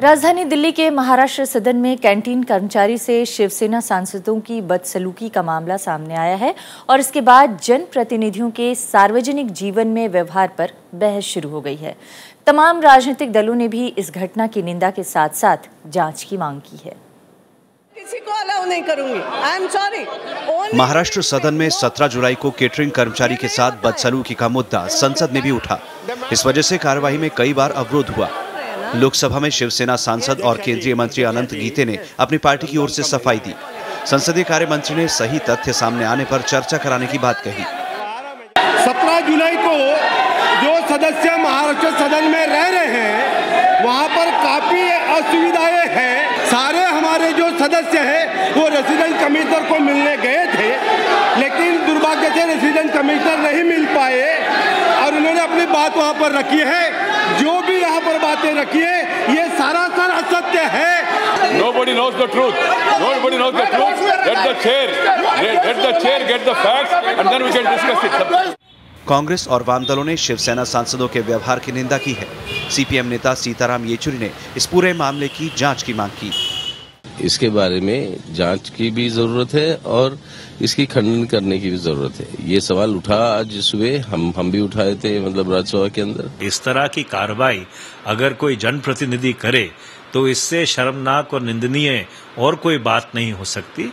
राजधानी दिल्ली के महाराष्ट्र सदन में कैंटीन कर्मचारी से शिवसेना सांसदों की बदसलूकी का मामला सामने आया है और इसके बाद जनप्रतिनिधियों के सार्वजनिक जीवन में व्यवहार पर बहस शुरू हो गई है। तमाम राजनीतिक दलों ने भी इस घटना की निंदा के साथ साथ जांच की मांग की है। किसी को अलाउ नहीं करूंगी। I am sorry. महाराष्ट्र सदन में 17 जुलाई को केटरिंग कर्मचारी के साथ बदसलूकी का मुद्दा संसद में भी उठा। इस वजह से कार्यवाही में कई बार अवरोध हुआ। लोकसभा में शिवसेना सांसद और केंद्रीय मंत्री अनंत गीते ने अपनी पार्टी की ओर से सफाई दी। संसदीय कार्य मंत्री ने सही तथ्य सामने आने पर चर्चा कराने की बात कही। 17 जुलाई को जो सदस्य महाराष्ट्र सदन में रह रहे हैं वहां पर काफी असुविधाएं हैं। सारे हमारे जो सदस्य हैं वो रेसिडेंट कमिश्नर को मिलने गए थे, लेकिन दुर्भाग्य से रेसिडेंट कमिश्नर नहीं मिल पाए और उन्होंने अपनी बात वहां पर रखी है। जो भी यहाँ पर बातें रखी है ये सरासर असत्य है। Nobody knows the truth. Nobody knows the truth. Let the chair get the facts, and then we can discuss it. Congress और वाम दलों ने शिवसेना सांसदों के व्यवहार की निंदा की है। सीपीएम नेता सीताराम येचुरी ने इस पूरे मामले की जांच की मांग की। इसके बारे में जांच की भी जरूरत है और इसकी खंडन करने की भी जरूरत है। ये सवाल उठा आज सुबह, हम भी उठाए थे, मतलब राज्यसभा के अंदर। इस तरह की कार्रवाई अगर कोई जनप्रतिनिधि करे तो इससे शर्मनाक और निंदनीय और कोई बात नहीं हो सकती।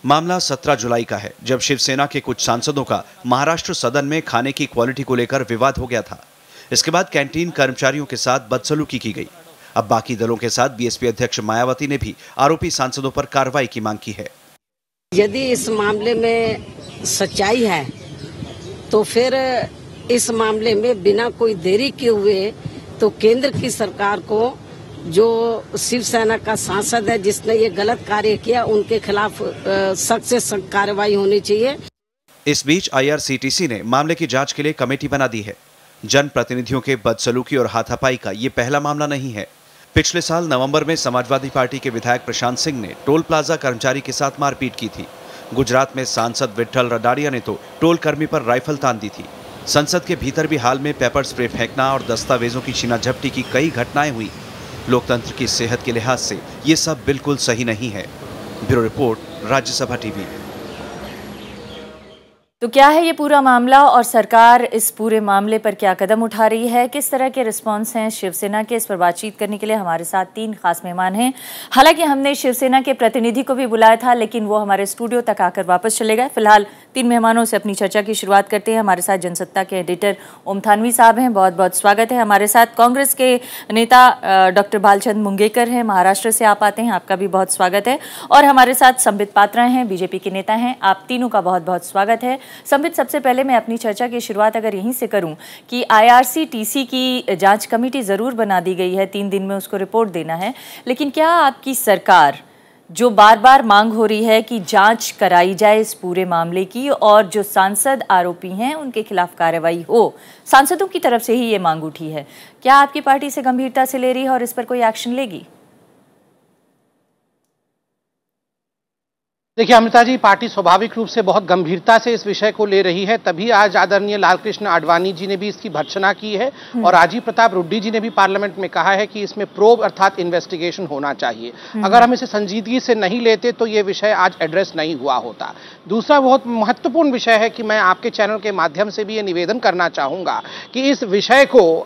मामला 17 जुलाई का है, जब शिवसेना के कुछ सांसदों का महाराष्ट्र सदन में खाने की क्वालिटी को लेकर विवाद हो गया था। इसके बाद कैंटीन कर्मचारियों के साथ बदसलूकी की गई। अब बाकी दलों के साथ बीएसपी अध्यक्ष मायावती ने भी आरोपी सांसदों पर कार्रवाई की मांग की है। यदि इस मामले में सच्चाई है तो फिर इस मामले में बिना कोई देरी किए हुए तो केंद्र की सरकार को, जो शिवसेना का सांसद है जिसने ये गलत कार्य किया, उनके खिलाफ सख्त से सख्त कार्रवाई होनी चाहिए। इस बीच आईआरसीटीसी ने मामले की जांच के लिए कमेटी बना दी है। जनप्रतिनिधियों के बदसलूकी और हाथापाई का ये पहला मामला नहीं है। पिछले साल नवंबर में समाजवादी पार्टी के विधायक प्रशांत सिंह ने टोल प्लाजा कर्मचारी के साथ मारपीट की थी। गुजरात में सांसद विट्ठल रडाडिया ने तो टोल कर्मी पर राइफल तान दी थी। संसद के भीतर भी हाल में पेपर स्प्रे फेंकना और दस्तावेजों की छीना झपटी की कई घटनाएं हुई। लोकतंत्र की सेहत के लिहाज से ये सब बिल्कुल सही नहीं है। Bureau report, Rajya Sabha TV. तो क्या है ये पूरा मामला और सरकार इस पूरे मामले पर क्या कदम उठा रही है, किस तरह के रिस्पांस हैं शिवसेना के, इस पर बातचीत करने के लिए हमारे साथ 3 खास मेहमान हैं। हालांकि हमने शिवसेना के प्रतिनिधि को भी बुलाया था, लेकिन वो हमारे स्टूडियो तक आकर वापस चले गए। फिलहाल 3 मेहमानों से अपनी चर्चा की शुरुआत करते हैं। हमारे साथ जनसत्ता के एडिटर ओम थानवी साहब हैं, बहुत बहुत स्वागत है। हमारे साथ कांग्रेस के नेता डॉक्टर बालचंद मुंगेकर हैं, महाराष्ट्र से आप आते हैं, आपका भी बहुत स्वागत है। और हमारे साथ संबित पात्रा हैं, बीजेपी के नेता हैं, आप तीनों का बहुत बहुत स्वागत है। संबित, सबसे पहले मैं अपनी चर्चा की शुरुआत अगर यहीं से करूं कि आईआरसीटीसी की जांच कमेटी जरूर बना दी गई है, 3 दिन में उसको रिपोर्ट देना है, लेकिन क्या आपकी सरकार, जो बार बार मांग हो रही है कि जांच कराई जाए इस पूरे मामले की और जो सांसद आरोपी हैं उनके खिलाफ कार्रवाई हो, सांसदों की तरफ से ही ये मांग उठी है, क्या आपकी पार्टी से गंभीरता से ले रही है और इस पर कोई एक्शन लेगी? देखिए अमृता जी, पार्टी स्वाभाविक रूप से बहुत गंभीरता से इस विषय को ले रही है, तभी आज आदरणीय लालकृष्ण आडवाणी जी ने भी इसकी भर्त्सना की है और राजीव प्रताप रुड्डी जी ने भी पार्लियामेंट में कहा है कि इसमें प्रोब अर्थात इन्वेस्टिगेशन होना चाहिए। अगर हम इसे संजीदगी से नहीं लेते तो ये विषय आज एड्रेस नहीं हुआ होता। दूसरा बहुत महत्वपूर्ण विषय है कि मैं आपके चैनल के माध्यम से भी ये निवेदन करना चाहूंगा कि इस विषय को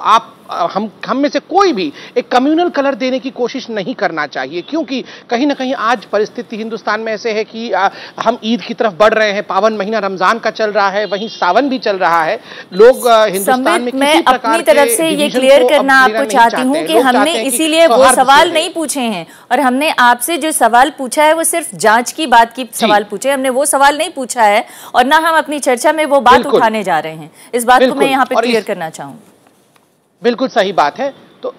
हम में से कोई भी एक कम्युनल कलर देने की कोशिश नहीं करना चाहिए, क्योंकि कहीं ना कहीं आज परिस्थिति हिंदुस्तान में ऐसे है कि हम ईद की तरफ बढ़ रहे हैं, पावन महीना रमजान का चल रहा है, वहीं सावन भी चल रहा है। लोग हिंदुस्तान में मैं अपनी तरफ से ये क्लियर करना आपको चाहती हूँ कि हमने इसीलिए वो सवाल नहीं पूछे हैं और हमने आपसे जो सवाल पूछा है वो सिर्फ जांच की बात की सवाल पूछे, हमने वो सवाल नहीं पूछा है और ना हम अपनी चर्चा में वो बात उठाने जा रहे हैं। इस बात को मैं यहाँ पे क्लियर करना चाहूँ। बिल्कुल सही बात है, तो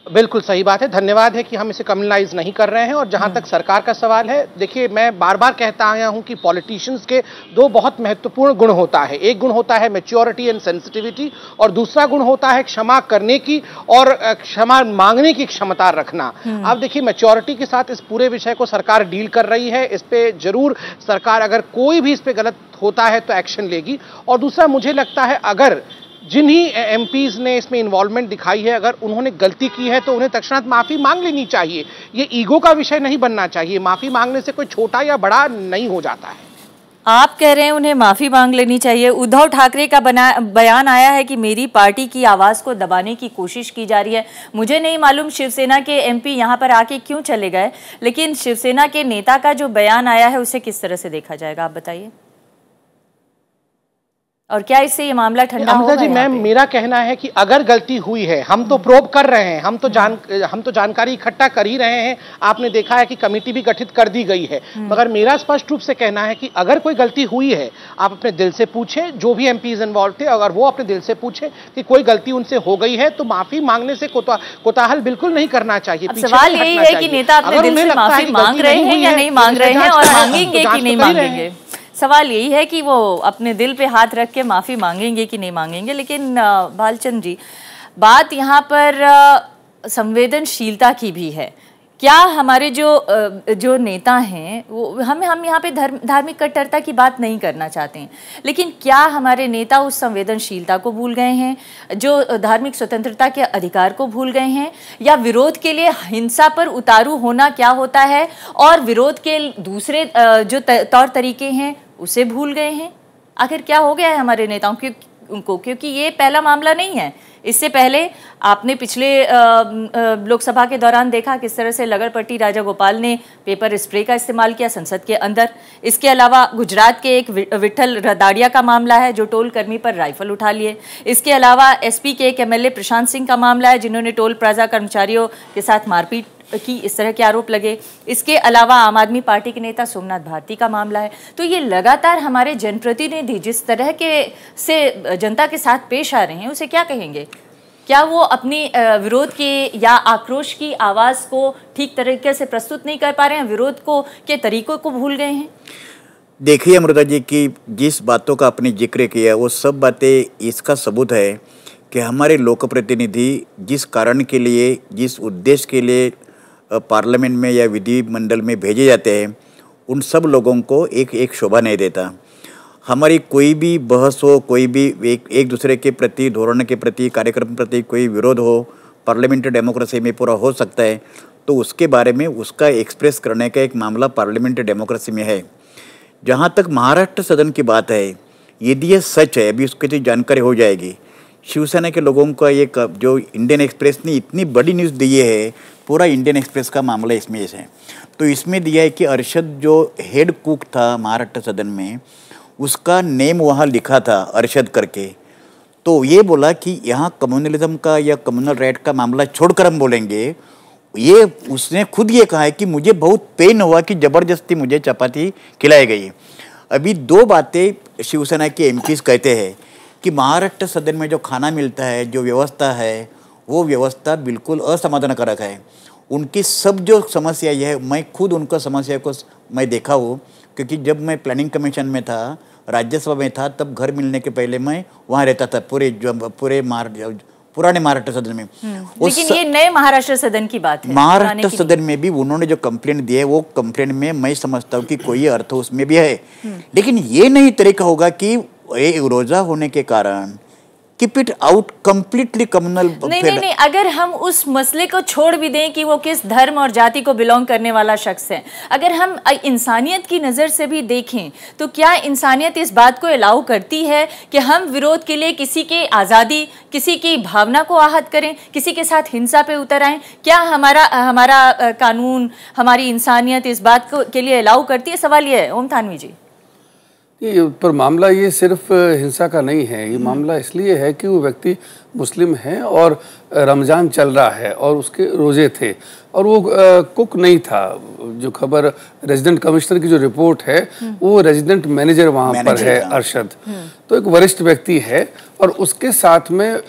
बिल्कुल सही बात है, धन्यवाद है कि हम इसे कम्युनलाइज नहीं कर रहे हैं। और जहां तक सरकार का सवाल है, देखिए मैं बार बार कहता आया हूं कि पॉलिटिशियंस के 2 बहुत महत्वपूर्ण गुण होता है। एक गुण होता है मैच्योरिटी एंड सेंसिटिविटी और दूसरा गुण होता है क्षमा करने की और क्षमा मांगने की क्षमता रखना। आप देखिए मैच्योरिटी के साथ इस पूरे विषय को सरकार डील कर रही है। इस पे जरूर सरकार अगर कोई भी इस पे गलत होता है तो एक्शन लेगी। और दूसरा मुझे लगता है अगर जिन्हीं एमपीज ने इसमें इन्वॉल्वमेंट दिखाई है, अगर उन्होंने गलती की है तो उन्हें तत्क्षणात माफी मांग लेनी चाहिए। ये ईगो का विषय नहीं बनना चाहिए। माफी मांगने से कोई छोटा या बड़ा नहीं हो जाता है। आप कह रहे हैं उन्हें माफी मांग लेनी चाहिए। उद्धव ठाकरे का बयान आया है कि मेरी पार्टी की आवाज को दबाने की कोशिश की जा रही है। मुझे नहीं मालूम शिवसेना के एमपी यहां पर आके क्यों चले गए, लेकिन शिवसेना के नेता का जो बयान आया है उसे किस तरह से देखा जाएगा, आप बताइए। और क्या इससे ये मामला ठंडा होगा? जी मैम, मेरा कहना है कि अगर गलती हुई है, हम तो प्रोब कर रहे हैं, हम तो जानकारी इकट्ठा कर ही रहे हैं। आपने देखा है कि कमेटी भी गठित कर दी गई है। मगर मेरा स्पष्ट रूप से कहना है कि अगर कोई गलती हुई है, आप अपने दिल से पूछें। जो भी एमपीज इन्वॉल्व थे, अगर वो अपने दिल से पूछे कि कोई गलती उनसे हो गई है, तो माफी मांगने से कोताहल बिल्कुल नहीं करना चाहिए। सवाल यही है कि नेता अपने दिल से माफी मांग रहे हैं या नहीं मांग रहे हैं, और मांगेंगे कि नहीं मांगेंगे। सवाल यही है कि वो अपने दिल पे हाथ रख के माफ़ी मांगेंगे कि नहीं मांगेंगे। लेकिन भालचंद्र जी, बात यहाँ पर संवेदनशीलता की भी है। क्या हमारे जो नेता हैं वो हम यहाँ पे धार्मिक कट्टरता की बात नहीं करना चाहते हैं, लेकिन क्या हमारे नेता उस संवेदनशीलता को भूल गए हैं, जो धार्मिक स्वतंत्रता के अधिकार को भूल गए हैं, या विरोध के लिए हिंसा पर उतारू होना क्या होता है और विरोध के दूसरे जो तौर तरीके हैं उसे भूल गए हैं? आखिर क्या हो गया है हमारे नेताओं को? क्योंकि ये पहला मामला नहीं है। इससे पहले आपने पिछले लोकसभा के दौरान देखा किस तरह से लगड़पट्टी राजा गोपाल ने पेपर स्प्रे का इस्तेमाल किया संसद के अंदर। इसके अलावा गुजरात के एक विठल रदाड़िया का मामला है जो टोल कर्मी पर राइफल उठा लिए। इसके अलावा एसपी के एक एमएलए प्रशांत सिंह का मामला है जिन्होंने टोल प्लाजा कर्मचारियों के साथ मारपीट की, इस तरह के आरोप लगे। इसके अलावा आम आदमी पार्टी के नेता सोमनाथ भारती का मामला है। तो ये लगातार हमारे जनप्रतिनिधि जिस तरह के से जनता के साथ पेश आ रहे हैं उसे क्या कहेंगे? क्या वो अपनी विरोध की या आक्रोश की आवाज़ को ठीक तरीके से प्रस्तुत नहीं कर पा रहे हैं, विरोध को के तरीकों को भूल गए हैं? देखिए अमृता जी की जिस बातों का आपने जिक्र किया वो सब बातें इसका सबूत है कि हमारे लोक प्रतिनिधि जिस कारण के लिए, जिस उद्देश्य के लिए पार्लियामेंट में या विधि मंडल में भेजे जाते हैं, उन सब लोगों को एक शोभा नहीं देता। हमारी कोई भी बहस हो, कोई भी एक दूसरे के प्रति, धोरण के प्रति, कार्यक्रम के प्रति कोई विरोध हो, पार्लियामेंट्री डेमोक्रेसी में पूरा हो सकता है, तो उसके बारे में उसका एक्सप्रेस करने का एक मामला पार्लियामेंट्री डेमोक्रेसी में है। जहाँ तक महाराष्ट्र सदन की बात है, यदि ये सच है, अभी उसकी जो जानकारी हो जाएगी, शिवसेना के लोगों का ये जो इंडियन एक्सप्रेस ने इतनी बड़ी न्यूज़ दी है, पूरा इंडियन एक्सप्रेस का मामला इसमें है। तो इसमें दिया है कि अरशद जो हेड कुक था महाराष्ट्र सदन में, उसका नेम वहाँ लिखा था अरशद करके। तो ये बोला कि यहाँ कम्युनलिज्म का या कम्युनल राइट का मामला छोड़कर हम बोलेंगे। ये उसने खुद ये कहा है कि मुझे बहुत पेन हुआ कि ज़बरदस्ती मुझे चपाती खिलाई गई। अभी दो बातें शिवसेना के एमपीज कहते हैं कि महाराष्ट्र सदन में जो खाना मिलता है, जो व्यवस्था है, वो व्यवस्था बिल्कुल असमाधानकारक है। उनकी सब जो समस्या ये है, मैं खुद उनका समस्या को मैं देखा हूँ, क्योंकि जब मैं प्लानिंग कमीशन में था, राज्यसभा में था, तब घर मिलने के पहले मैं वहाँ रहता था पुराने महाराष्ट्र सदन में। लेकिन ये नए महाराष्ट्र सदन की बात है। महाराष्ट्र सदन में भी उन्होंने जो कंप्लेंट दी है, वो कंप्लेंट में मैं समझता हूँ कि कोई अर्थ उसमें भी है, लेकिन ये नहीं तरीका होगा कि रोजा होने के कारण keep it out completely communal. नहीं, अगर हम उस मसले को छोड़ भी दें कि वो किस धर्म और जाति को बिलोंग करने वाला शख्स है, अगर हम इंसानियत की नज़र से भी देखें, तो क्या इंसानियत इस बात को अलाउ करती है कि हम विरोध के लिए किसी की आज़ादी, किसी की भावना को आहत करें, किसी के साथ हिंसा पे उतर आएं? क्या हमारा कानून, हमारी इंसानियत इस बात को के लिए अलाउ करती है? सवाल ये है ओम थानवी जी। पर मामला ये सिर्फ हिंसा का नहीं है। ये मामला इसलिए है कि वो व्यक्ति मुस्लिम है और रमज़ान चल रहा है और उसके रोज़े थे और वो कुक नहीं था। जो खबर रेजिडेंट कमिश्नर की जो रिपोर्ट है, वो रेजिडेंट मैनेजर वहाँ पर है अरशद। तो एक वरिष्ठ व्यक्ति है और उसके साथ में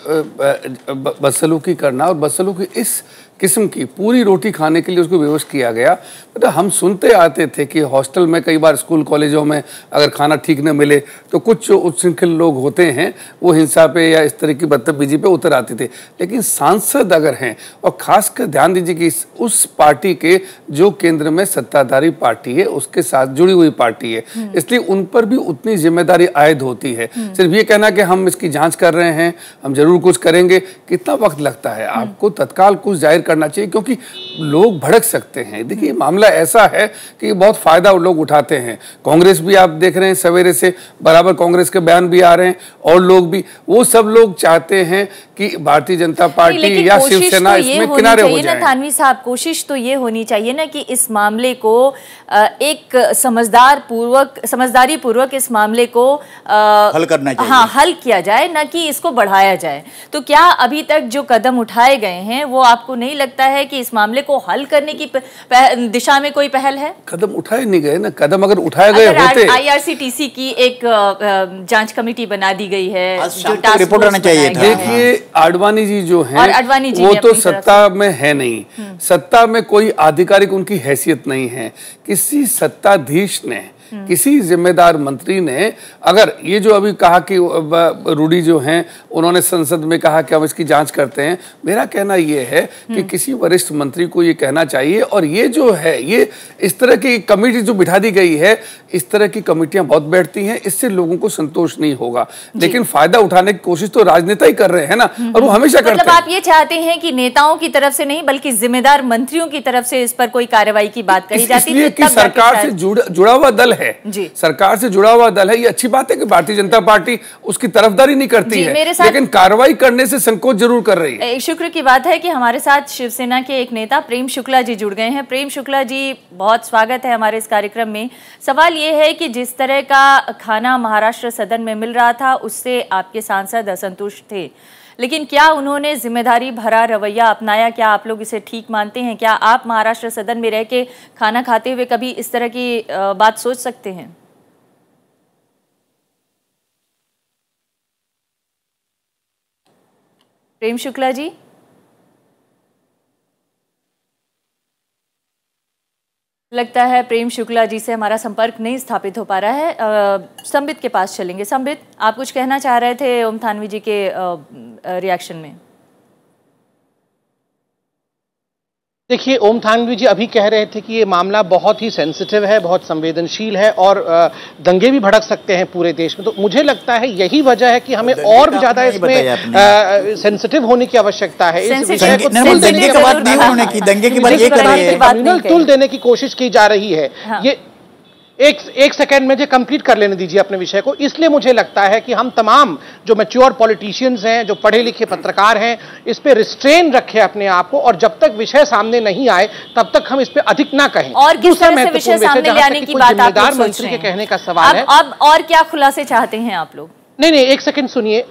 बदसलूकी करना और बदसलूकी इस किस्म की पूरी रोटी खाने के लिए उसको विवश किया गया। मतलब हम सुनते आते थे कि हॉस्टल में कई बार स्कूल कॉलेजों में अगर खाना ठीक न मिले तो कुछ उच्छृंखल लोग होते हैं वो हिंसा पे या इस तरह की बदतमीजी पे उतर आते थे, लेकिन सांसद अगर हैं, और खासकर ध्यान दीजिए कि उस पार्टी के जो केंद्र में सत्ताधारी पार्टी है उसके साथ जुड़ी हुई पार्टी है, इसलिए उन पर भी उतनी जिम्मेदारी आयद होती है। सिर्फ ये कहना कि हम इसकी जांच कर रहे हैं, हम जरूर कुछ करेंगे, कितना वक्त लगता है? आपको तत्काल कुछ जाहिर करना चाहिए, क्योंकि लोग भड़क सकते हैं। देखिए मामला ऐसा है कि बहुत फायदा लोग उठाते हैं। कांग्रेस भी आप देख रहे हैं सवेरे से बराबर कांग्रेस के बयान भी आ रहे हैं, और लोग भी, वो सब लोग चाहते हैं कि भारतीय जनता पार्टी या शिवसेना इसमें किनारे हो जाए। थानवी साहब, कोशिश तो ये होनी चाहिए ना कि इस मामले को एक समझदारी पूर्वक इस मामले को हल करना चाहिए। हाँ, हल किया जाए, ना कि इसको बढ़ाया जाए। तो क्या अभी तक जो कदम उठाए गए हैं वो आपको नहीं लगता है कि इस मामले को हल करने की दिशा में कोई पहल है? कदम उठाए नहीं गए ना, कदम अगर उठाए गए होते। IRCTC की एक जांच कमेटी बना दी गई है, जो टास्क रिपोर्ट आना चाहिए था। देखिए आडवाणी जी जो हैं, वो तो सत्ता में है नहीं, सत्ता में कोई आधिकारिक उनकी हैसियत नहीं है। किसी सत्ताधीश ने, किसी जिम्मेदार मंत्री ने अगर ये जो अभी कहा कि रूडी जो हैं उन्होंने संसद में कहा कि हम इसकी जांच करते हैं, मेरा कहना ये है कि किसी वरिष्ठ मंत्री को ये कहना चाहिए। और ये जो है, ये इस तरह की कमेटी जो बिठा दी गई है, इस तरह की कमेटियां बहुत बैठती हैं, इससे लोगों को संतोष नहीं होगा, लेकिन फायदा उठाने की कोशिश तो राजनेता ही कर रहे हैं ना, और वो हमेशा करते हैं। मतलब आप ये चाहते हैं कि नेताओं की तरफ से नहीं बल्कि जिम्मेदार मंत्रियों की तरफ से इस पर कोई कार्रवाई की बात कही जाती है? कि सरकार से जुड़ा हुआ दल है, सरकार से जुड़ा हुआ दल है, ये अच्छी बात है कि भारतीय जनता पार्टी उसकी तरफदारी नहीं करती है, लेकिन कार्रवाई करने से संकोच जरूर कर रही है। शुक्र की बात है कि हमारे साथ शिवसेना के एक नेता प्रेम शुक्ला जी जुड़ गए हैं। प्रेम शुक्ला जी, बहुत स्वागत है हमारे इस कार्यक्रम में। सवाल ये है कि जिस तरह का खाना महाराष्ट्र सदन में मिल रहा था उससे आपके सांसद असंतुष्ट थे, लेकिन क्या उन्होंने जिम्मेदारी भरा रवैया अपनाया? क्या आप लोग इसे ठीक मानते हैं? क्या आप महाराष्ट्र सदन में रह के खाना खाते हुए कभी इस तरह की बात सोच सकते हैं? प्रेम शुक्ला जी, लगता है प्रेम शुक्ला जी से हमारा संपर्क नहीं स्थापित हो पा रहा है। संबित के पास चलेंगे। संबित, आप कुछ कहना चाह रहे थे ओम थानवी जी के रिएक्शन में? देखिए, ओम थानवी जी अभी कह रहे थे कि ये मामला बहुत ही सेंसिटिव है, बहुत संवेदनशील है और दंगे भी भड़क सकते हैं पूरे देश में। तो मुझे लगता है यही वजह है कि हमें और भी ज्यादा इसमें सेंसिटिव होने की आवश्यकता है। इस विषय को तुल देने की कोशिश की जा रही है। ये एक सेकंड में जो कंप्लीट कर लेने दीजिए अपने विषय को। इसलिए मुझे लगता है कि हम तमाम जो मैच्योर पॉलिटिशियंस हैं, जो पढ़े लिखे पत्रकार हैं, इस पे रिस्ट्रेन रखें अपने आप को, और जब तक विषय सामने नहीं आए तब तक हम इस पे अधिक ना कहें। और दूसरा विषय सामने लाने की बात आप लोग मंत्री के कहने का सवाल है। अब और क्या खुलासे चाहते हैं आप लोग? नहीं, एक सेकंड सुनिए।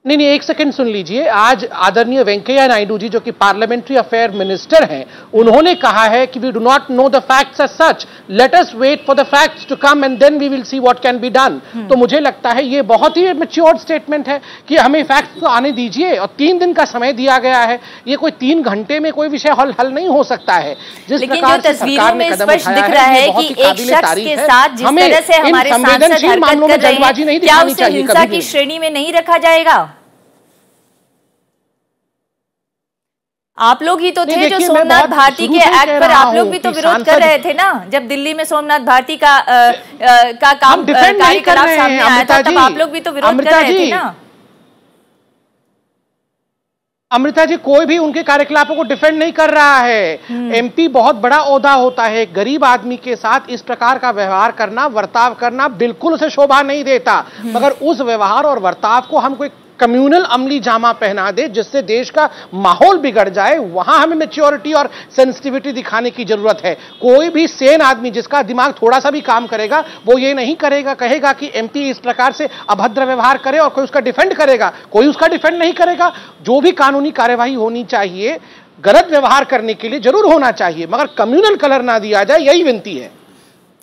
नहीं, एक सेकंड सुन लीजिए। आज आदरणीय वेंकैया नायडू जी, जो कि पार्लियामेंट्री अफेयर मिनिस्टर हैं, उन्होंने कहा है कि we do not know the facts as such, let us wait for the facts to come and then we will see what can be done. तो मुझे लगता है ये बहुत ही मैच्योर्ड स्टेटमेंट है कि हमें फैक्ट्स तो आने दीजिए, और 3 दिन का समय दिया गया है। ये कोई 3 घंटे में कोई विषय हल नहीं हो सकता है। जिस प्रकार से सरकार ने कदम उठाया है, ये बहुत ही काबिले तारीफ है। हमें इन संवेदनशील मामलों में जल्दबाजी नहीं दिखानी चाहिए। हिंसा की श्रेणी में नहीं रखा जाएगा? आप लोग ही तो थे जो सोमनाथ भारती के एक्ट पर आप लोग भी तो विरोध कर रहे थे ना, जब दिल्ली में सोमनाथ भारती का कार्यकलाप सामने आया था, तब आप लोग भी तो विरोध कर रहे थे ना। अमृता जी, कोई भी उनके कार्यकलापों को डिफेंड नहीं कर रहा है। एमपी बहुत बड़ा ओहदा होता है, गरीब आदमी के साथ इस प्रकार का व्यवहार करना, वर्ताव करना बिल्कुल उसे शोभा नहीं देता। मगर उस व्यवहार और वर्ताव को हम कोई कम्युनल अमली जामा पहना दे जिससे देश का माहौल बिगड़ जाए, वहां हमें मैच्योरिटी और सेंसिटिविटी दिखाने की जरूरत है। कोई भी सेन आदमी जिसका दिमाग थोड़ा सा भी काम करेगा, वो ये नहीं कहेगा कि एमपी इस प्रकार से अभद्र व्यवहार करे और कोई उसका डिफेंड करेगा। कोई उसका डिफेंड नहीं करेगा। जो भी कानूनी कार्यवाही होनी चाहिए गलत व्यवहार करने के लिए जरूर होना चाहिए, मगर कम्युनल कलर ना दिया जाए, यही विनती है।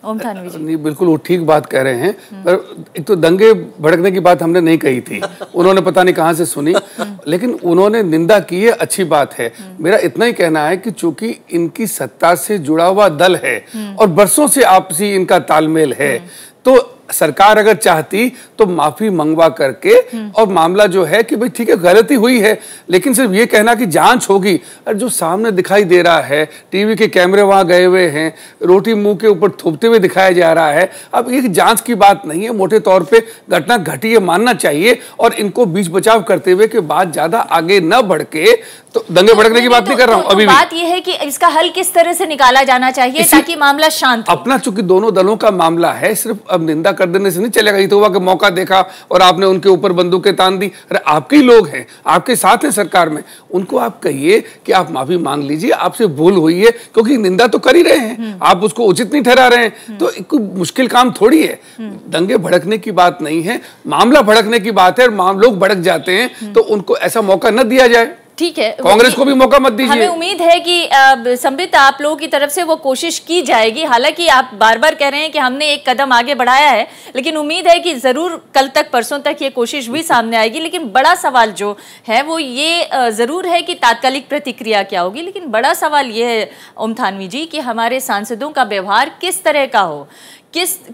ओम थानवी जी। नहीं, बिल्कुल वो ठीक बात कह रहे हैं, पर एक तो दंगे भड़कने की बात हमने नहीं कही थी, उन्होंने पता नहीं कहाँ से सुनी, लेकिन उन्होंने निंदा की है, अच्छी बात है। मेरा इतना ही कहना है कि चूंकि इनकी सत्ता से जुड़ा हुआ दल है और बरसों से आपसी इनका तालमेल है, तो सरकार अगर चाहती तो माफी मंगवा करके और मामला जो है कि भाई ठीक है गलती हुई है, लेकिन सिर्फ ये कहना कि जांच होगी, और जो सामने दिखाई दे रहा है, टीवी के कैमरे वहां गए हुए हैं, रोटी मुंह के ऊपर थोपते हुए दिखाया जा रहा है। अब ये जांच की बात नहीं है, मोटे तौर पे घटना घटी है मानना चाहिए, और इनको बीच बचाव करते हुए कि बात ज्यादा आगे न बढ़ के, तो दंगे भड़कने की बात नहीं कर रहा हूँ अभी। बात यह है कि इसका हल किस तरह से निकाला जाना चाहिए ताकि मामला शांत हो। अपना चूंकि दोनों दलों का मामला है, सिर्फ अब निंदा कर देने से नहीं चलेगा। ये तो हुआ कि मौका देखा और आपने उनके ऊपर बंदूकें तान दी। अरे आपके ही लोग हैं, आपके साथ हैं सरकार में, उनको आप कहिए कि आप माफी मांग लीजिए, आपसे भूल हुई है, क्योंकि निंदा तो कर ही रहे हैं, आप उसको उचित नहीं ठहरा रहे हैं, तो एक मुश्किल काम थोड़ी है। दंगे भड़कने की बात नहीं है, मामला भड़कने की बात है, और लोग भड़क जाते हैं तो उनको ऐसा मौका न दिया जाए। ठीक है, कांग्रेस को भी मौका मत दीजिए। हमें उम्मीद है कि संबित आप लोगों की तरफ से वो कोशिश की जाएगी। हालांकि आप बार बार कह रहे हैं कि हमने एक कदम आगे बढ़ाया है, लेकिन उम्मीद है कि जरूर कल तक परसों तक ये कोशिश भी सामने आएगी। लेकिन बड़ा सवाल जो है वो ये जरूर है कि तात्कालिक प्रतिक्रिया क्या होगी, लेकिन बड़ा सवाल ये है ओम थानवी जी कि हमारे सांसदों का व्यवहार किस तरह का हो,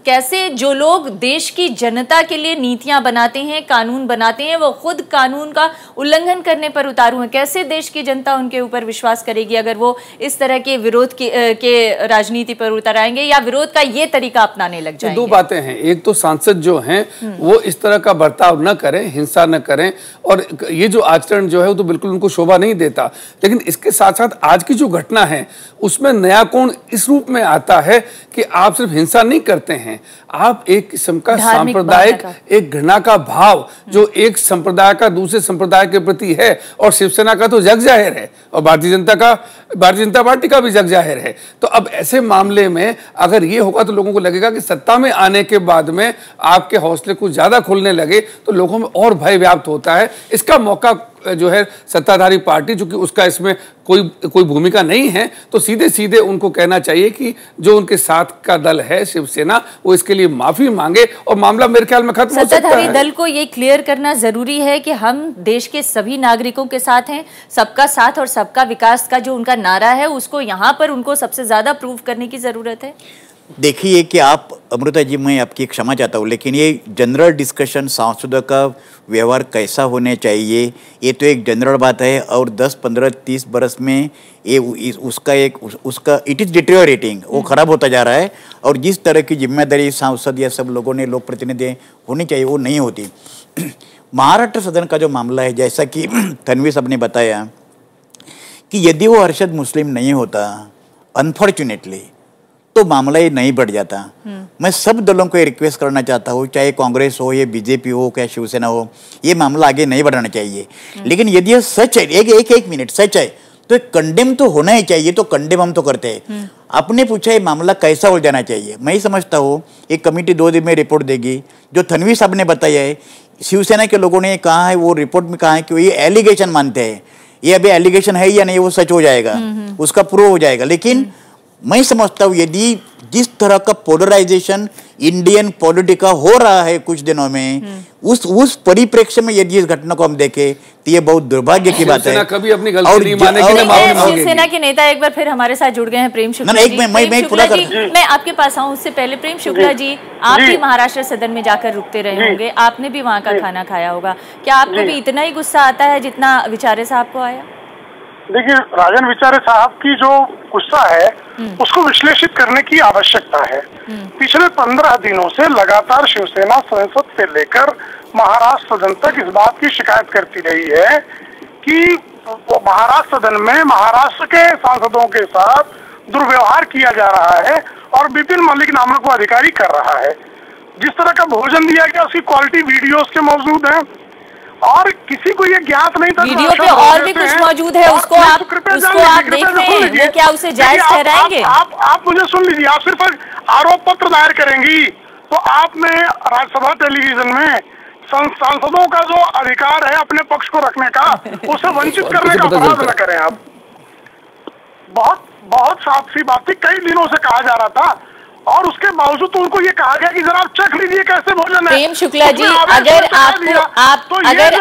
कैसे जो लोग देश की जनता के लिए नीतियां बनाते हैं, कानून बनाते हैं, वो खुद कानून का उल्लंघन करने पर उतारू हैं। कैसे देश की जनता उनके ऊपर विश्वास करेगी अगर वो इस तरह के विरोध के राजनीति पर उतर आएंगे या विरोध का ये तरीका अपनाने लग जाएंगे। दो बातें हैं, एक तो सांसद जो हैं वो इस तरह का बर्ताव न करें, हिंसा न करें, और ये जो आचरण जो है वो तो बिल्कुल उनको शोभा नहीं देता। लेकिन इसके साथ साथ आज की जो घटना है उसमें नया कोण इस रूप में आता है कि आप सिर्फ हिंसा नहीं करते हैं, आप एक किस्म का सांप्रदायिक एक घृणा का भाव जो एक संप्रदाय का दूसरे संप्रदाय के प्रति है, और शिवसेना का तो जग जाहिर है, और भारतीय जनता पार्टी का भी जग जाहिर है। तो अब ऐसे मामले में अगर ये होगा तो लोगों को लगेगा कि सत्ता में आने के बाद में आपके हौसले कुछ ज्यादा खुलने लगे तो लोगों में और भय व्याप्त होता है। इसका मौका जो है सत्ताधारी पार्टी, चूंकि उसका इसमें कोई भूमिका नहीं है, तो सीधे सीधे उनको कहना चाहिए कि जो उनके साथ का दल है शिवसेना, वो इसके लिए माफी मांगे और मामला मेरे ख्याल में खत्म हो सकता है। सत्ताधारी दल को ये क्लियर करना जरूरी है कि हम देश के सभी नागरिकों के साथ हैं, सबका साथ और सबका विकास का जो उनका नारा है उसको यहाँ पर उनको सबसे ज्यादा प्रूव करने की जरूरत है। देखिए कि आप अमृता जी, मैं आपकी क्षमा चाहता हूँ, लेकिन ये जनरल डिस्कशन सांसदों का व्यवहार कैसा होने चाहिए, ये तो एक जनरल बात है, और 10, 15, 30 बरस में ये उसका इट इज़ डिटेरियोरेटिंग, वो खराब होता जा रहा है। और जिस तरह की जिम्मेदारी सांसद या सब लोगों ने, लोक प्रतिनिधि होनी चाहिए, वो नहीं होती। महाराष्ट्र सदन का जो मामला है, जैसा कि तन्वी साहब ने बताया कि यदि वो अरशद मुस्लिम नहीं होता अनफॉर्चुनेटली, तो मामला ये नहीं बढ़ जाता। मैं सब दलों को ये रिक्वेस्ट करना चाहता हूँ, चाहे कांग्रेस हो या बीजेपी हो क्या शिवसेना हो, ये मामला आगे नहीं बढ़ाना चाहिए। लेकिन यदि ये सच है, एक मिनट सच है, तो कंडेम तो होना ही चाहिए, तो कंडेम हम तो करते हैं। आपने पूछा ये मामला कैसा हो जाना चाहिए, मैं ही समझता हूँ एक कमेटी 2 दिन में रिपोर्ट देगी। जो तन्वी साहब ने बताया है, शिवसेना के लोगों ने कहा है, वो रिपोर्ट में कहा है कि ये एलिगेशन मानते हैं, ये अभी एलिगेशन है या नहीं वो सच हो जाएगा, उसका प्रूव हो जाएगा। लेकिन मैं समझता हूँ यदि जिस तरह का पोलराइजेशन इंडियन पॉलिटिका हो रहा है कुछ दिनों में, उस परिप्रेक्ष्य में यदि इस घटना को हम देखें तो ये बहुत दुर्भाग्य की बात है। कभी अपनी गलती नहीं मानेगी। शिवसेना के नेता एक बार फिर हमारे साथ जुड़ गए हैं, प्रेम शुक्ला जी। मैं आपके पास आऊँ उससे पहले, प्रेम शुक्ला जी, आप भी महाराष्ट्र सदन में जाकर रुकते रहे होंगे, आपने भी वहाँ का खाना खाया होगा, क्या आपको भी इतना ही गुस्सा आता है जितना विचारे साहब को आया? देखिए, राजन विचारे साहब की जो गुस्सा है उसको विश्लेषित करने की आवश्यकता है। पिछले 15 दिनों से लगातार शिवसेना संसद से लेकर महाराष्ट्र सदन तक इस बात की शिकायत करती रही है कि महाराष्ट्र सदन में महाराष्ट्र के सांसदों के साथ दुर्व्यवहार किया जा रहा है और विपिन मलिक नामक वो अधिकारी कर रहा है। जिस तरह का भोजन दिया गया उसकी क्वालिटी वीडियोस के मौजूद है, और किसी को ये ज्ञात नहीं था। वीडियो पे और भी कुछ मौजूद है, उसको आप देख रहे हैं, वो क्या उसे जायज ठहराएंगे? आप मुझे सुन लीजिए, आप सिर्फ आरोप पत्र दायर करेंगी तो आपने राज्यसभा टेलीविजन में सांसदों का जो अधिकार है अपने पक्ष को रखने का, उसे वंचित करने का अपराध न करें। आप बहुत साफ सी बात थी, कई दिनों से कहा जा रहा था, और उसके बावजूद तो उनको ये कहा गया कि जरा आप चख लीजिए कैसे भोजन है। प्रेम शुक्ला जी, अगर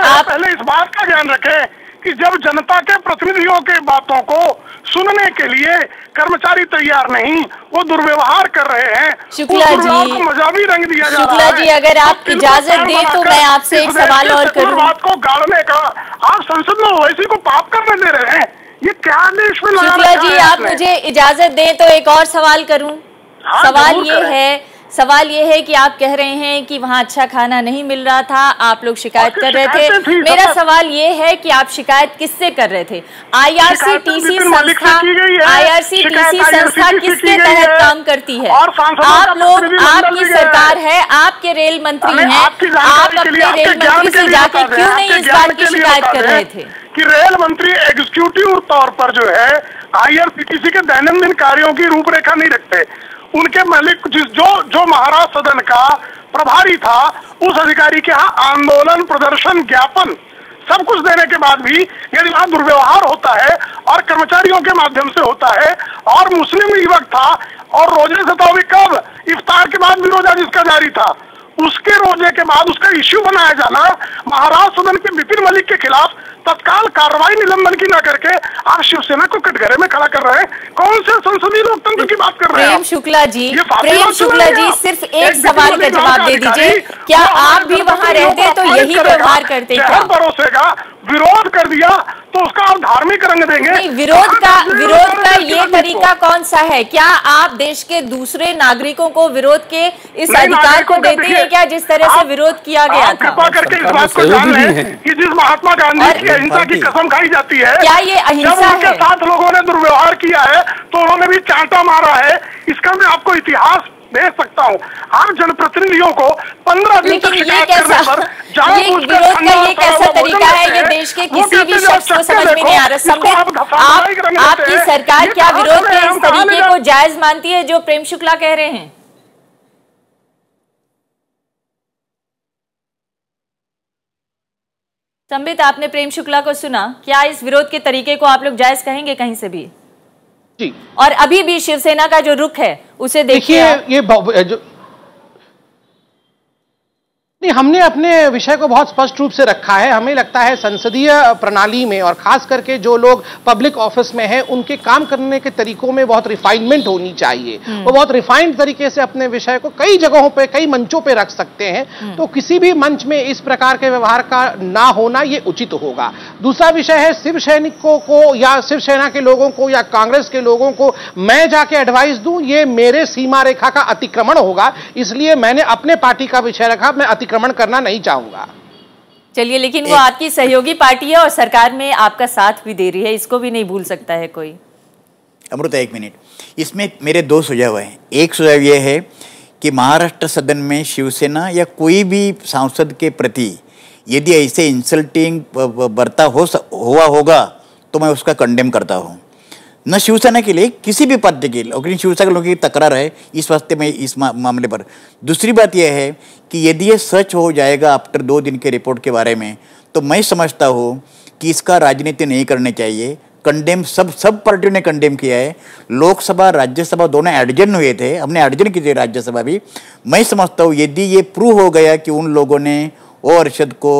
आप पहले इस बात का ध्यान रखें कि जब जनता के प्रतिनिधियों के बातों को सुनने के लिए कर्मचारी तैयार नहीं, वो दुर्व्यवहार कर रहे हैं। शुक्ला जी को मजावी रंग दिया जा रहा है। शुक्ला जी, अगर आप इजाजत दें तो मैं आपसे एक सवाल और करूं। बात को गाड़ने का आप संसद में ओवैसी को पाप करने दे रहे हैं, ये क्या देश में? शुक्ला जी, आप मुझे इजाजत दें तो एक और सवाल करूं। सवाल ये है कि आप कह रहे हैं कि वहाँ अच्छा खाना नहीं मिल रहा था, आप लोग शिकायत कर रहे थे। मेरा सवाल ये है कि आप शिकायत किससे कर रहे थे? आईआरसीटीसी संस्था किसके तहत काम करती है? आप लोग, आपकी सरकार है, आपके रेल मंत्री हैं, आप अपने रेल मंत्री से जाके क्यों नहीं इस बात की शिकायत कर रहे थे कि रेल मंत्री एग्जीक्यूटिव तौर पर जो है आईआरसीटीसी के दैनंदिन कार्यों की रूपरेखा नहीं रखते। उनके मालिक जो महाराष्ट्र सदन का प्रभारी था, उस अधिकारी के यहाँ आंदोलन, प्रदर्शन, ज्ञापन सब कुछ देने के बाद भी यदि वहाँ दुर्व्यवहार होता है और कर्मचारियों के माध्यम से होता है, और मुस्लिम युवक था और रोजे से तो अभी कब इफ्तार के बाद भी रोजा जिसका जारी था, उसके रोजे के बाद उसका इश्यू बनाया जाना, महाराष्ट्र सदन के विपिन मलिक के खिलाफ तत्काल कार्रवाई निलंबन की ना करके आप शिवसेना को कटघरे में खड़ा कर रहे हैं। कौन से संसदीय लोकतंत्र की बात कर रहे हैं? प्रेम शुक्ला जी, सिर्फ एक सवाल का जवाब दे दीजिए, क्या आप भी वहाँ रहते तो यही व्यवहार करते? क्या भरोसेगा विरोध कर दिया तो उसका आप धार्मिक रंग देंगे? नहीं, विरोध का ये तरीका कौन सा है? क्या आप देश के दूसरे नागरिकों को विरोध के इस अधिकार को देते हैं क्या, जिस तरह से विरोध किया गया था? कृपा करके इस बात को जान लें कि जिस महात्मा गांधी की अहिंसा की कसम खाई जाती है, क्या ये अहिंसा जब उनके साथ लोगों ने दुर्व्यवहार किया है तो उन्होंने भी चांटा मारा है। इसका मैं आपको इतिहास भेज सकता हूँ। आप जनप्रतिनिधियों को 15 दिन तक शिकायत करने पर विरोध का ये कैसा तरीका है? ये देश के किसी भी शख्स को समझ में नहीं आ रहा। आपकी सरकार क्या विरोध के इस तरीके को जायज मानती है जो प्रेम शुक्ला कह रहे हैं? संबित, आपने प्रेम शुक्ला को सुना, क्या इस विरोध के तरीके को आप लोग जायज कहेंगे कहीं से भी? जी। और अभी भी शिवसेना का जो रुख है उसे देखिए। ये नहीं, हमने अपने विषय को बहुत स्पष्ट रूप से रखा है। हमें लगता है संसदीय प्रणाली में और खास करके जो लोग पब्लिक ऑफिस में हैं, उनके काम करने के तरीकों में बहुत रिफाइनमेंट होनी चाहिए। वो बहुत रिफाइंड तरीके से अपने विषय को कई जगहों पे, कई मंचों पे रख सकते हैं। तो किसी भी मंच में इस प्रकार के व्यवहार का ना होना ये उचित होगा। दूसरा विषय है शिव सैनिकों को या शिवसेना के लोगों को या कांग्रेस के लोगों को मैं जाके एडवाइस दूं, ये मेरे सीमा रेखा का अतिक्रमण होगा। इसलिए मैंने अपने पार्टी का विषय रखा, मैं अतिक्रमण करना नहीं चाहूंगा। चलिए, लेकिन वो आपकी सहयोगी पार्टी है और सरकार में आपका साथ भी दे रही है, इसको भी नहीं भूल सकता है कोई। अमृता, एक मिनट, इसमें मेरे दो सुझाव हैं। एक सुझाव यह है कि महाराष्ट्र सदन में शिवसेना या कोई भी सांसद के प्रति यदि ऐसे इंसल्टिंग बर्ताव हुआ होगा तो मैं उसका कंडेम करता हूँ, न शिवसेना के लिए, किसी भी पार्टी के लिए। लेकिन शिवसेना के लोगों की तकरार है इस वास्ते में इस मामले पर। दूसरी बात यह है कि यदि ये सच हो जाएगा आफ्टर 2 दिन के रिपोर्ट के बारे में, तो मैं समझता हूँ कि इसका राजनीति नहीं करनी चाहिए। कंडेम सब पार्टियों ने कंडेम किया है। लोकसभा राज्यसभा दोनों एडजन हुए थे, हमने एडजन की थी राज्यसभा भी। मैं समझता हूँ यदि ये प्रूव हो गया कि उन लोगों ने ओ अरशद को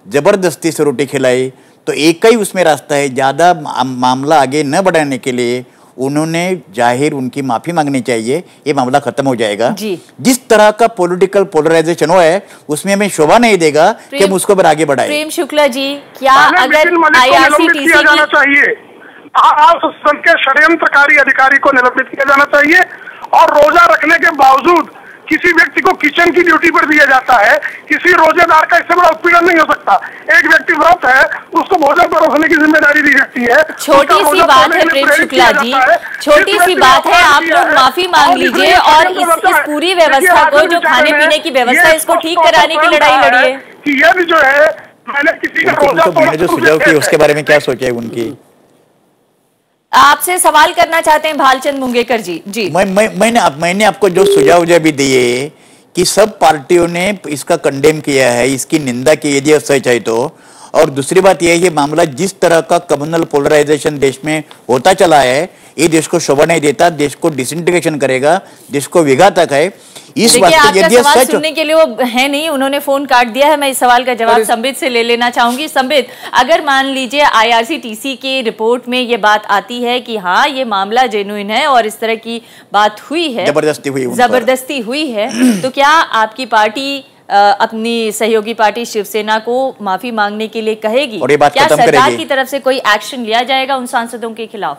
ज़बरदस्ती से रोटी खिलाई, तो एक ही उसमें रास्ता है, ज़्यादा मामला आगे न बढ़ाने के लिए उन्होंने जाहिर उनकी माफ़ी मांगनी चाहिए, ये मामला खत्म हो जाएगा। जिस तरह का पॉलिटिकल पोलराइजेशन हुआ है उसमें हमें शोभा नहीं देगा कि हम उसको पर आगे बढ़ाएं। प्रेम शुक्ला जी, क्या अगर आईआरसीटीसी किया जाना चाहिए, सदन के षड्यंत्रकारी अधिकारी को निलंबित किया जाना चाहिए, और रोजा रखने के बावजूद किसी व्यक्ति को किचन की ड्यूटी पर दिया जाता है। किसी रोजेदार का इससे बड़ा उत्पीड़न नहीं हो सकता। एक व्यक्ति व्रत है, उसको भोजन परोसने की जिम्मेदारी दी जाती है। छोटी सी बात है प्रेम शुक्ला जी, छोटी सी बात है, आप लोग माफी मांग लीजिए और इस पूरी व्यवस्था को, जो खाने पीने की व्यवस्था, इसको ठीक कराने की लड़ाई लड़िए। कि यह जो है, मैंने किसी का रोजा मैंने जो सुझाव किया उसके बारे में क्या सोचा है उनकी? आपसे सवाल करना चाहते हैं भालचंद मुंगेकर जी। जी, मैंने आपको जो सुझाव भी दिए कि सब पार्टियों ने इसका कंडेम किया है, इसकी निंदा की यदि सच है तो। और दूसरी बात यह है कि मामला जिस तरह का कम्युनल पोलराइजेशन देश में होता चला है, ये देश को शोभा नहीं देता, देश को डिसइंटीग्रेशन करेगा, देश को विघातक है। इस बात आपका सवाल सुनने के लिए वो है नहीं, उन्होंने फोन काट दिया है। मैं इस सवाल का जवाब संबित से ले लेना चाहूंगी। संबित, अगर मान लीजिए IRCTC की रिपोर्ट में ये बात आती है कि हाँ ये मामला जेन्युइन है और इस तरह की बात हुई है, जबरदस्ती हुई है, तो क्या आपकी पार्टी अपनी सहयोगी पार्टी शिवसेना को माफी मांगने के लिए कहेगी? और ये बात क्या सरकार की तरफ से कोई एक्शन लिया जाएगा उन सांसदों के खिलाफ?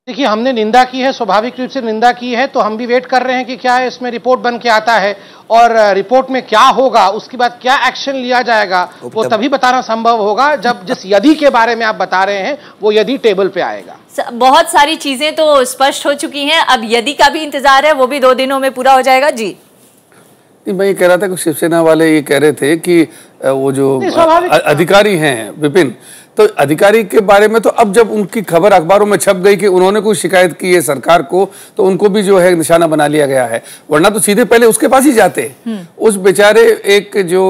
देखिए, हमने निंदा की है, स्वाभाविक रूप से निंदा की है, तो हम भी वेट कर रहे हैं कि क्या है इसमें रिपोर्ट बन के आता है और रिपोर्ट में क्या होगा, उसके बाद क्या एक्शन लिया जाएगा, वो तभी बताना संभव होगा जब जिस यदि के बारे में आप बता रहे हैं वो यदि टेबल पे आएगा। बहुत सारी चीजें तो स्पष्ट हो चुकी हैं, अब यदि का भी इंतजार है, वो भी 2 दिनों में पूरा हो जाएगा। जी मैं ये कह रहा था कि शिवसेना वाले ये कह रहे थे कि वो जो अधिकारी हैं विपिन, तो अधिकारी के बारे में तो अब जब उनकी खबर अखबारों में छप गई कि उन्होंने कोई शिकायत की है सरकार को, तो उनको भी जो है निशाना बना लिया गया है, वरना तो सीधे पहले उसके पास ही जाते। उस बेचारे एक जो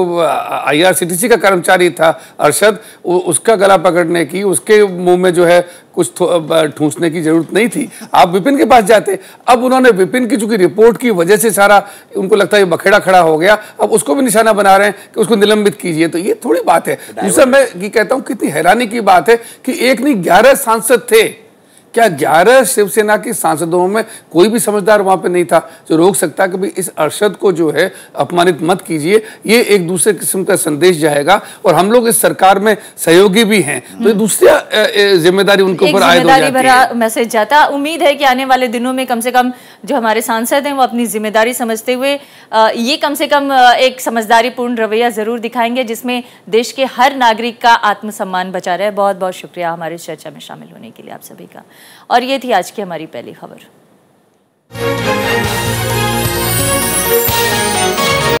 IRCTC का कर्मचारी था अरशद, उसका गला पकड़ने की, उसके मुंह में जो है कुछ ठूंसने की जरूरत नहीं थी, आप विपिन के पास जाते। अब उन्होंने विपिन की चूंकि रिपोर्ट की वजह से सारा उनको लगता है बखेड़ा खड़ा हो गया, अब उसको भी निशाना बना रहे हैं कि उसको निलंबित कीजिए, तो ये थोड़ी बात है। दूसरा मैं ये कहता हूं कितनी हैरानी की बात है कि एक नहीं 11 सांसद थे। क्या 11 शिवसेना के सांसदों में कोई भी समझदार वहां पे नहीं था जो रोक सकता कि भाई इस अरशद को जो है अपमानित मत कीजिए? ये एक दूसरे किस्म का संदेश जाएगा और हम लोग इस सरकार में सहयोगी भी हैं, तो ये दूसरी जिम्मेदारी उनके ऊपर आयद हो जाती है। भरा मैसेज जाता। उम्मीद है कि आने वाले दिनों में कम से कम जो हमारे सांसद हैं वो अपनी जिम्मेदारी समझते हुए ये कम से कम एक समझदारीपूर्ण रवैया जरूर दिखाएंगे जिसमें देश के हर नागरिक का आत्मसम्मान बचा रहे। बहुत बहुत शुक्रिया हमारी चर्चा में शामिल होने के लिए आप सभी का। और ये थी आज की हमारी पहली खबर।